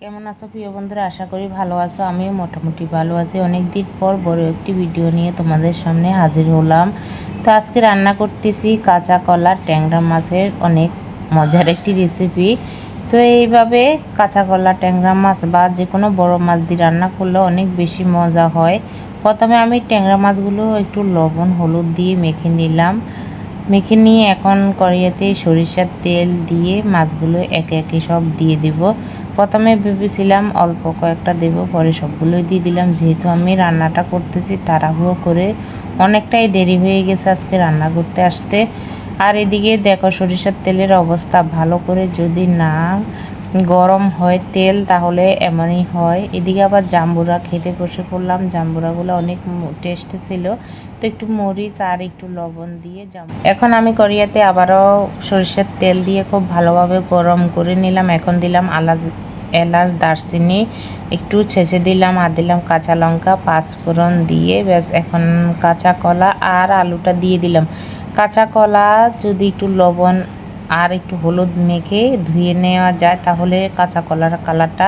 কেমন আছো প্রিয় বন্ধুরা? আশা করি ভালো আছো। আমিও মোটামুটি ভালো আছি। অনেক দিন পর বড় একটি ভিডিও নিয়ে তোমাদের সামনে হাজির হলাম। তো আজকে রান্না করতেছি কাঁচা কলা ট্যাংরা মাছের অনেক মজার একটি রেসিপি। তো এইভাবে কাঁচা কলা ট্যাংরা মাছ বা যে কোনো বড় মাছ দিয়ে রান্না করলে অনেক বেশি মজা হয়। প্রথমে আমি ট্যাংরা মাছগুলো একটু লবণ হলুদ দিয়ে মেখে নিলাম। মেখে নিয়ে এখন কড়াইতে সরিষার তেল দিয়ে মাছগুলো একে একে সব দিয়ে দিব। প্রথমে ভেবেছিলাম অল্প কয়েকটা দেব, পরে সবগুলোই দিয়ে দিলাম। যেহেতু আমি রান্নাটা করতেছি তাড়াহুড়ো করে, অনেকটাই দেরি হয়ে গেছে আজকে রান্না করতে আসতে। আর এদিকে দেখো সরিষার তেলের অবস্থা, ভালো করে যদি না গরম হয় তেল তাহলে এমনই হয়। এদিকে আবার জাম্বুরা খেতে বসে পড়লাম। জাম্বুরাগুলো অনেক টেস্টি ছিল। তো একটু মরিচ আর একটু লবণ দিয়ে এখন আমি কড়াইতে আবারও সরিষার তেল দিয়ে খুব ভালোভাবে গরম করে নিলাম। এখন দিলাম এলাচ দারচিনি একটু ছেঁচে দিলাম, আর দিলাম কাঁচা লঙ্কা পাঁচফোড়ন দিয়ে ব্যাস এখন কাঁচা কলা আর আলুটা দিয়ে দিলাম। কাঁচা কলা যদি একটু লবণ আর একটু হলুদ মেখে ধুয়ে নেওয়া যায় তাহলে কাঁচা কলার কালারটা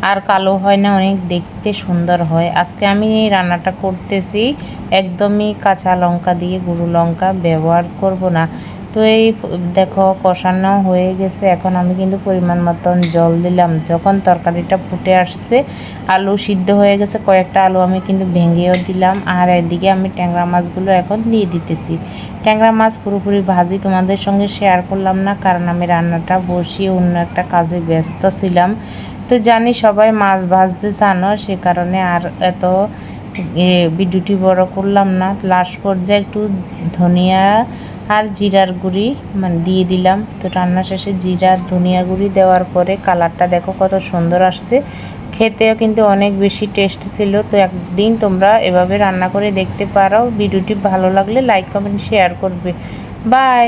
আর কালো হয় না, অনেক দেখতে সুন্দর হয়। আজকে আমি রান্নাটা করতেছি একদমই কাঁচা লঙ্কা দিয়ে, গুঁড়ো লঙ্কা ব্যবহার করব না। তো এই দেখো কষানো হয়ে গেছে। এখন আমি কিন্তু পরিমাণ মতন জল দিলাম। যখন তরকারিটা ফুটে আসছে, আলু সিদ্ধ হয়ে গেছে, কয়েকটা আলু আমি কিন্তু ভেঙেও দিলাম। আর এদিকে আমি ট্যাংরা মাছগুলো এখন দিয়ে দিতেছি। ট্যাংরা মাছ পুরোপুরি ভাজি তোমাদের সঙ্গে শেয়ার করলাম না, কারণ আমি রান্নাটা বসিয়ে অন্য একটা কাজে ব্যস্ত ছিলাম। তো জানি সবাই মাছ ভাজতে জানো, সে কারণে আর এত ভিডিওটি বড় করলাম না। লাস্ট পর্যায়ে একটু ধনিয়া আর জিরার গুঁড়ি দিয়ে দিলাম। তো রান্না শেষে জিরা ধনিয়া গুঁড়ি দেওয়ার পরে কালারটা দেখো কত সুন্দর আসছে, খেতেও কিন্তু অনেক বেশি টেস্ট ছিল। তো একদিন তোমরা এভাবে রান্না করে দেখতে পারো। ভিডিওটি ভালো লাগলে লাইক কমেন্ট শেয়ার করবে। বাই।